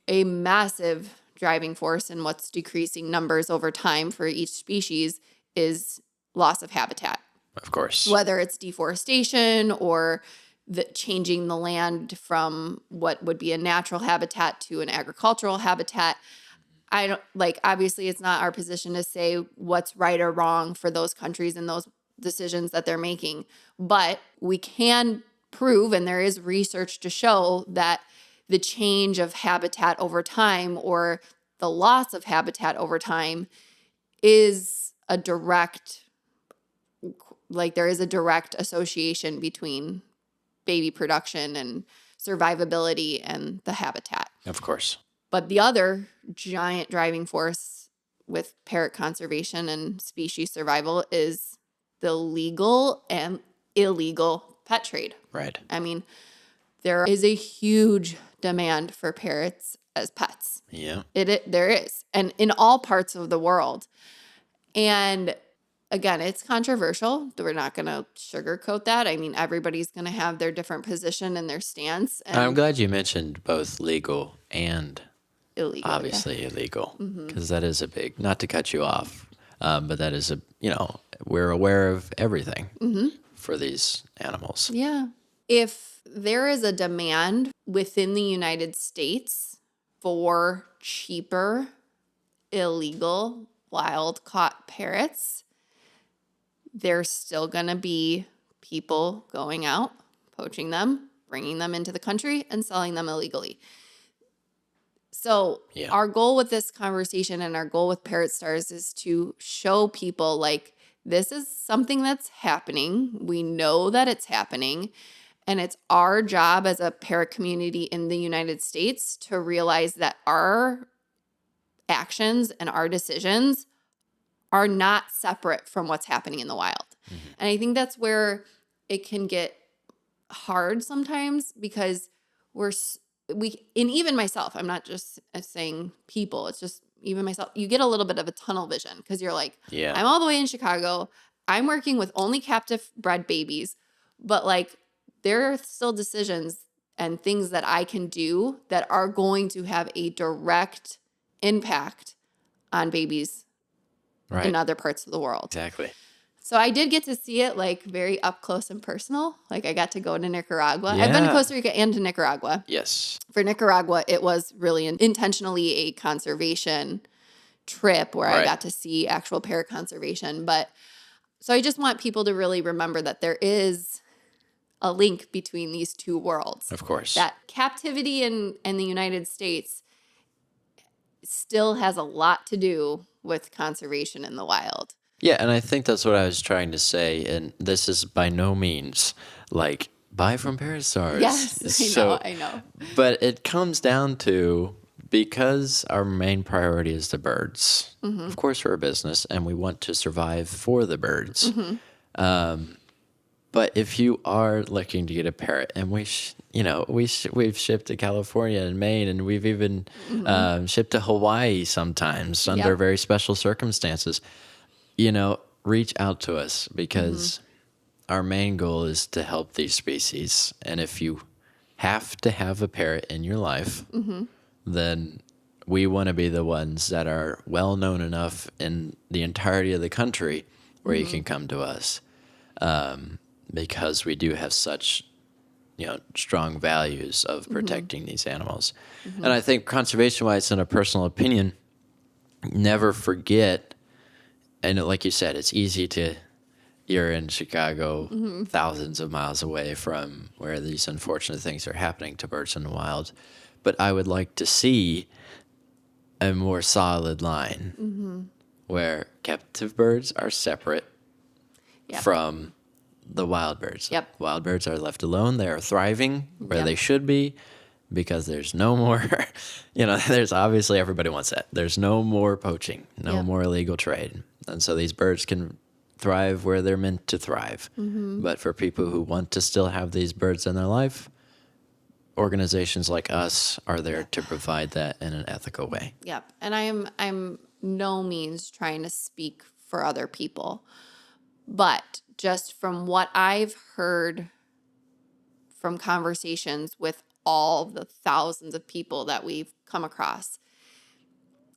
a massive driving force in what's decreasing numbers over time for each species is loss of habitat. Of course. Whether it's deforestation or changing the land from what would be a natural habitat to an agricultural habitat. Obviously it's not our position to say what's right or wrong for those countries and those decisions that they're making, but we can prove, and there is research to show that the change of habitat over time or the loss of habitat over time is a direct, there is a direct association between baby production and survivability and the habitat. Of course. But the other giant driving force with parrot conservation and species survival is the legal and illegal pet trade. Right. I mean, there is a huge demand for parrots as pets. Yeah. There is. And in all parts of the world. And again, it's controversial. We're not going to sugarcoat that. I mean, everybody's going to have their different position and their stance. And I'm glad you mentioned both legal and illegal. Obviously illegal, because that is a big, not to cut you off, but that is we're aware of everything for these animals. Yeah. If there is a demand within the United States for cheaper, illegal, wild-caught parrots, there's still going to be people going out, poaching them, bringing them into the country, and selling them illegally. So our goal with this conversation and our goal with Parrot Stars is to show people this is something that's happening. We know that it's happening. And it's our job as a parrot community in the United States to realize that our actions and our decisions are not separate from what's happening in the wild. And I think that's where it can get hard sometimes, because and even myself, I'm not just saying people, it's just even myself, you get a little bit of a tunnel vision, because you're like, I'm all the way in Chicago. I'm working with only captive bred babies, but like there are still decisions and things that I can do that are going to have a direct impact on babies in other parts of the world. Exactly. So I did get to see it like very up close and personal. Like I got to go to Nicaragua. I've been to Costa Rica and to Nicaragua. Yes. For Nicaragua, it was really intentionally a conservation trip where I got to see actual parrot conservation. But so I just want people to really remember that there is a link between these two worlds. Of course. That captivity in the United States still has a lot to do with conservation in the wild. Yeah, and I think that's what I was trying to say, and this is by no means like buy from Parrot Stars. Yes, I know. But it comes down to, because our main priority is the birds. Of course, we're a business, and we want to survive for the birds. But if you are looking to get a parrot, and we've shipped to California and Maine, and we've even shipped to Hawaii sometimes under very special circumstances. Reach out to us, because our main goal is to help these species. And if you have to have a parrot in your life, then we want to be the ones that are well known enough in the entirety of the country where you can come to us, because we do have such strong values of protecting these animals. And I think conservation-wise, in a personal opinion, never forget. And like you said, it's easy you're in Chicago, thousands of miles away from where these unfortunate things are happening to birds in the wild. But I would like to see a more solid line where captive birds are separate from the wild birds. Wild birds are left alone. They are thriving where they should be, because there's no more, there's obviously, everybody wants that. There's no more poaching, no more illegal trade. And so these birds can thrive where they're meant to thrive. But for people who want to still have these birds in their life, organizations like us are there to provide that in an ethical way. Yep. And I'm no means trying to speak for other people, but just from what I've heard from conversations with all the thousands of people that we've come across,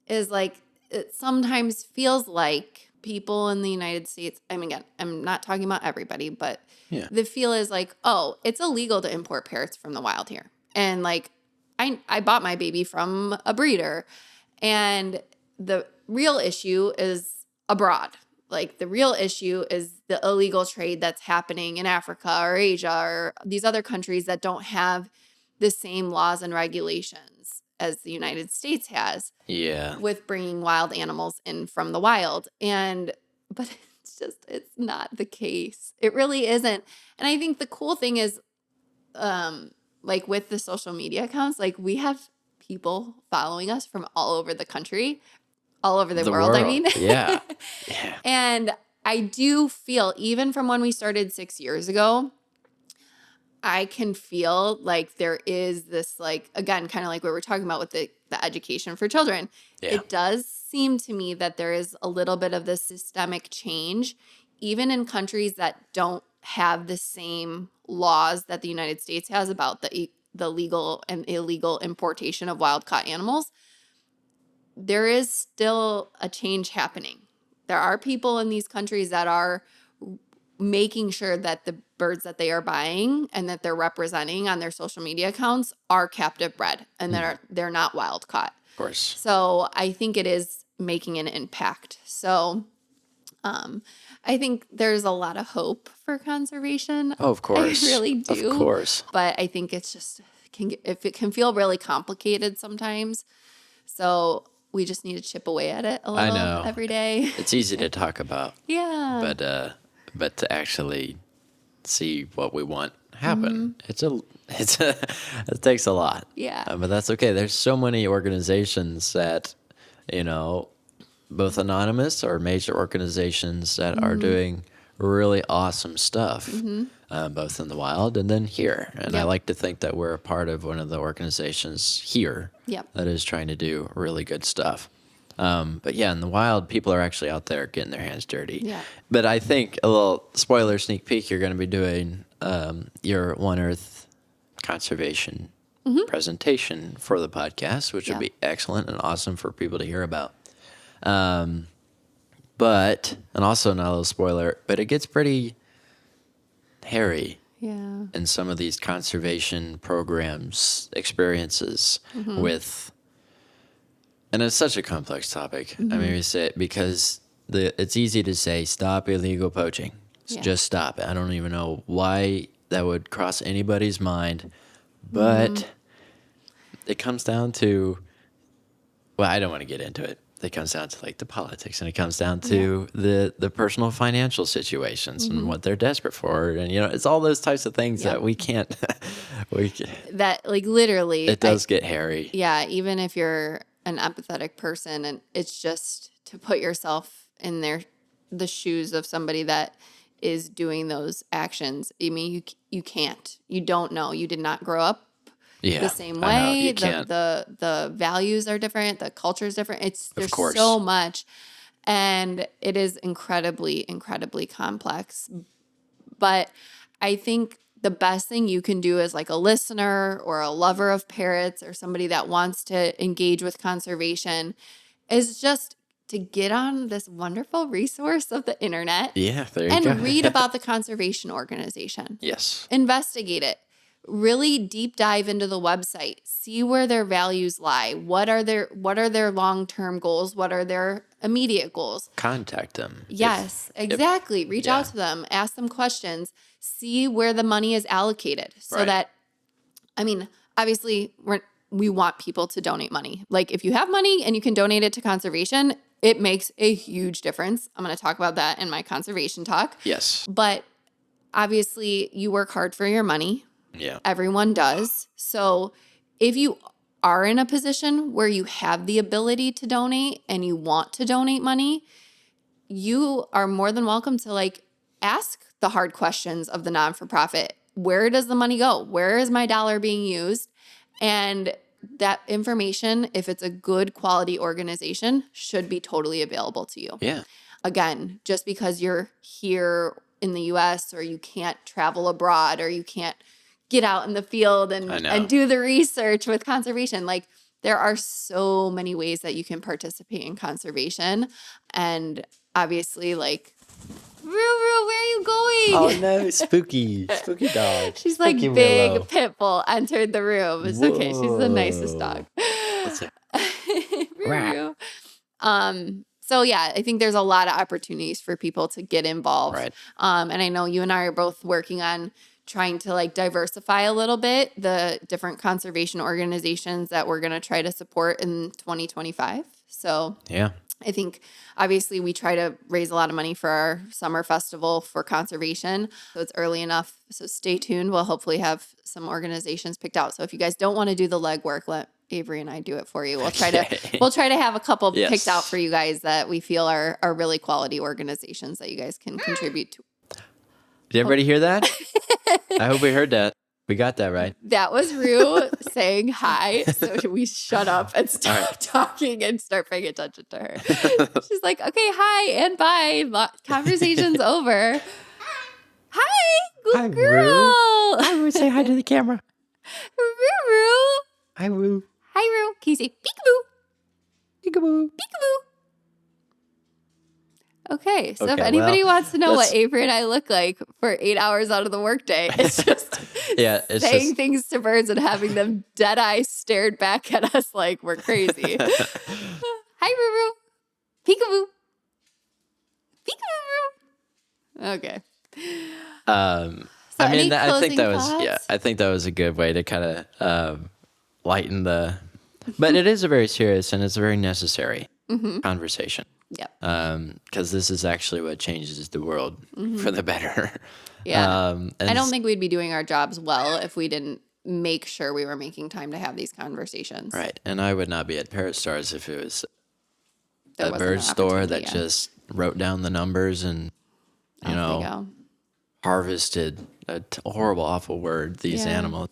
is like, it sometimes feels like people in the United States, again, I'm not talking about everybody, but the feel is like, oh, it's illegal to import parrots from the wild here. And like, I bought my baby from a breeder, and the real issue is abroad. Like the real issue is the illegal trade that's happening in Africa or Asia or these other countries that don't have the same laws and regulations as the United States has. With bringing wild animals in from the wild. But it's not the case. It really isn't. And I think the cool thing is, like with the social media accounts, like we have people following us from all over the country, all over the world, I mean. Yeah. And I do feel, even from when we started 6 years ago, I can feel like there is this, like, again, kind of like what we're talking about with the education for children. It does seem to me that there is a little bit of this systemic change, even in countries that don't have the same laws that the United States has about the legal and illegal importation of wild-caught animals. There is still a change happening. There are people in these countries that are making sure that the birds that they are buying and that they're representing on their social media accounts are captive bred and that they're not wild caught. Of course. So I think it is making an impact. So I think there's a lot of hope for conservation. Oh, of course. I really do. Of course. But I think it's just, it can feel really complicated sometimes. So we just need to chip away at it a little every day. It's easy to talk about. But to actually see what we want happen, it takes a lot. Yeah. But that's okay. There's so many organizations that you know, both anonymous or major organizations that are doing really awesome stuff, both in the wild and then here. And I Yep. like to think that we're a part of one of the organizations here Yep. that is trying to do really good stuff. But yeah, in the wild, people are actually out there getting their hands dirty. Yeah. But I think a little spoiler sneak peek, you're going to be doing your One Earth conservation presentation for the podcast, which would be excellent and awesome for people to hear about. But, and also not a little spoiler, but it gets pretty hairy Yeah. in some of these conservation programs, experiences with, and it's such a complex topic. I mean, we say it because it's easy to say, stop illegal poaching. Yeah. Just stop it. I don't even know why that would cross anybody's mind, but it comes down to, well, I don't want to get into it. It comes down to like the politics, and it comes down to the personal financial situations and what they're desperate for, and it's all those types of things that we can't. That like literally, It does get hairy. Yeah, even if you're an empathetic person, and it's just to put yourself in the shoes of somebody that is doing those actions. I mean, you can't. You don't know. You did not grow up the same I know, way. you can't. The values are different. The culture is different. There's course. so much, and it is incredibly, incredibly complex. But I think the best thing you can do as like a listener or a lover of parrots or somebody that wants to engage with conservation is just to get on this wonderful resource of the internet Yeah, there you go. and read about the conservation organization. Yes. Investigate it. Really deep dive into the website. See where their values lie. What are their long-term goals? What are their immediate goals? Contact them. Yes, exactly. Reach out to them. Ask them questions. See where the money is allocated so that, I mean, obviously we want people to donate money. Like if you have money and you can donate it to conservation, it makes a huge difference. I'm going to talk about that in my conservation talk. Yes. But obviously you work hard for your money. Yeah. Everyone does. So if you are in a position where you have the ability to donate and you want to donate money, you are more than welcome to like ask the hard questions of the non-for-profit. Where does the money go? Where is my dollar being used? And that information, if it's a good quality organization, should be totally available to you. Yeah. Again, just because you're here in the US or you can't travel abroad or you can't get out in the field and do the research with conservation. Like there are so many ways that you can participate in conservation. And obviously like, Ruru, where are you going? Oh no, spooky dog. She's like Spooky big Willow. pit bull entered the room. It's okay. She's the nicest dog. What's it? Ruru. So yeah, I think there's a lot of opportunities for people to get involved. Right. And I know you and I are both working on trying to like diversify a little bit the different conservation organizations that we're going to try to support in 2025. So Yeah. I think obviously we try to raise a lot of money for our summer festival for conservation. So it's early enough. So stay tuned. We'll hopefully have some organizations picked out. So if you guys don't want to do the legwork, let Avery and I do it for you. We'll try to have a couple picked out for you guys that we feel are really quality organizations that you guys can contribute to. Did everybody hear that? I hope we heard that. We got that right. That was Rue saying hi. So we shut up and stop talking and start paying attention to her. She's like, okay, hi and bye. Conversation's over. Hi, good girl. I would say hi to the camera. Rue. Hi, Roo. Hi, Rue. Can you say peekaboo? Peekaboo. Peekaboo. Okay, so if Okay, anybody well, wants to know what Avery and I look like for 8 hours out of the workday, it's just it's saying things to birds and having them dead eye stared back at us like we're crazy. Hi, Ruru. Peekaboo. Peekaboo. Okay. I mean, I think that thoughts? was I think that was a good way to kind of lighten the, but it is a very serious and it's a very necessary conversation. Yep. Because this is actually what changes the world for the better. Yeah. And I don't think we'd be doing our jobs well if we didn't make sure we were making time to have these conversations. Right. And I would not be at Parrot Stars if it was there a wasn't bird an store that opportunity, just wrote down the numbers and, you off know, they go. harvested a horrible, awful word, these Yeah. animals.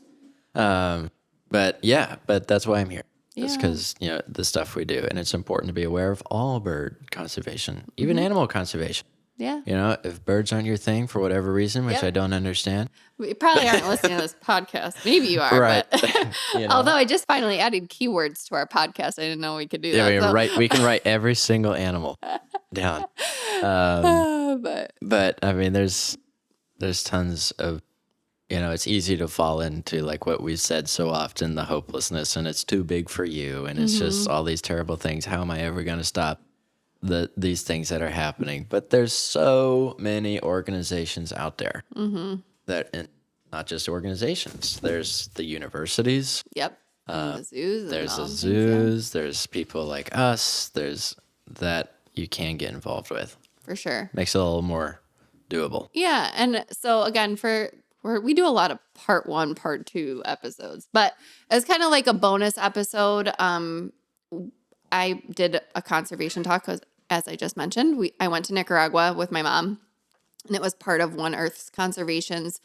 But that's why I'm here. It's Yeah. because, the stuff we do. And it's important to be aware of all bird conservation, even animal conservation. Yeah. If birds aren't your thing for whatever reason, which Yep. I don't understand. We probably aren't listening to this podcast. Maybe you are, Right. but although I just finally added keywords to our podcast, I didn't know we could do that. We can write every single animal down. But I mean, there's tons of, it's easy to fall into like what we said so often, the hopelessness, and it's too big for you, and it's just all these terrible things. How am I ever going to stop these things that are happening? But there's so many organizations out there that, and not just organizations. There's the universities. Yep. And the zoos. There's the zoos. There's people like us. There's that you can get involved with. For sure. Makes it a little more doable. Yeah. And so again, we do a lot of part 1, part 2 episodes, but as kind of like a bonus episode, I did a conservation talk because, as I just mentioned, I went to Nicaragua with my mom, and it was part of One Earth Conservation's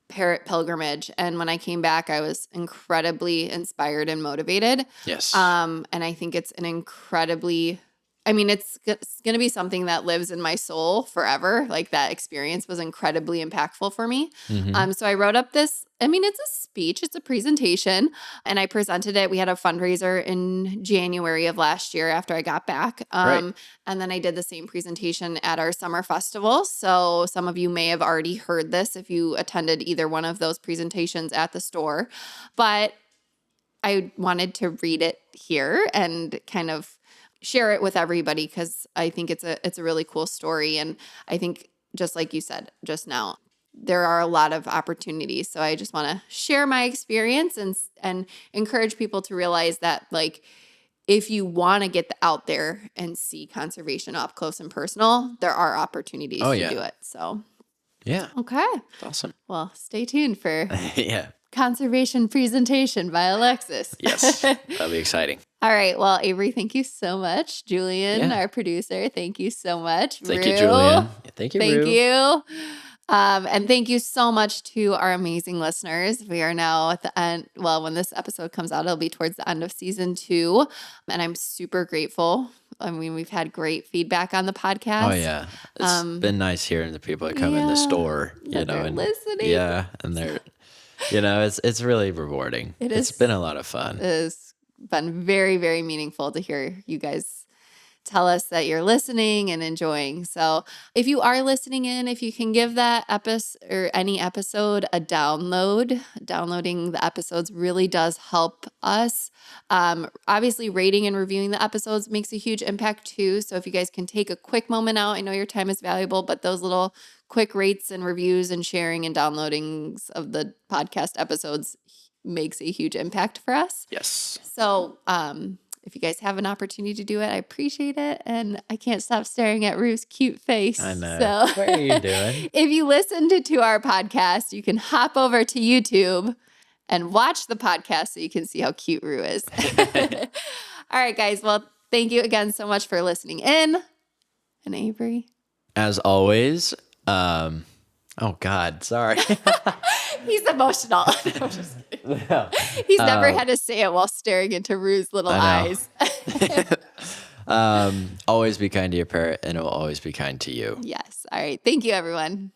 parrot pilgrimage. And when I came back, I was incredibly inspired and motivated. Yes. And I think it's an incredibly, it's going to be something that lives in my soul forever. Like, that experience was incredibly impactful for me. So I wrote up this, it's a speech, it's a presentation, and I presented it. We had a fundraiser in January of last year after I got back. Right. And then I did the same presentation at our summer festival. So some of you may have already heard this if you attended either one of those presentations at the store. But I wanted to read it here and kind of share it with everybody because I think it's a really cool story. And I think, just like you said just now, there are a lot of opportunities. So I just want to share my experience and encourage people to realize that, like, if you want to get out there and see conservation up close and personal, there are opportunities to do it. So, yeah. Okay. Awesome. Well, stay tuned for Yeah. conservation presentation by Alexis. Yes. That'll be exciting. All right. Well, Avery, thank you so much. Julian, our producer, thank you so much. Thank Rue, you, Julian. Thank you, Thank Rue. you. And thank you so much to our amazing listeners. We are now at the end. Well, when this episode comes out, it'll be towards the end of season 2. And I'm super grateful. We've had great feedback on the podcast. Oh, yeah. It's been nice hearing the people that come in the store, they're and listening. Yeah. And they're, it's really rewarding. It's been a lot of fun. It has been very, very meaningful to hear you guys tell us that you're listening and enjoying. So if you are listening in, if you can give that episode or any episode a download, downloading the episodes really does help us. Obviously, rating and reviewing the episodes makes a huge impact too. So if you guys can take a quick moment out, I know your time is valuable, but those little quick rates and reviews and sharing and downloadings of the podcast episodes makes a huge impact for us. Yes. So, if you guys have an opportunity to do it, I appreciate it. And I can't stop staring at Rue's cute face. I know. So, What are you doing? If you listened to our podcast, you can hop over to YouTube and watch the podcast so you can see how cute Rue is. All right, guys. Well, thank you again so much for listening in. And Avery? As always, oh God, sorry. He's emotional. I'm just kidding. He's never had to say it while staring into Rue's little eyes. Always be kind to your parrot, and it will always be kind to you. Yes. All right. Thank you, everyone.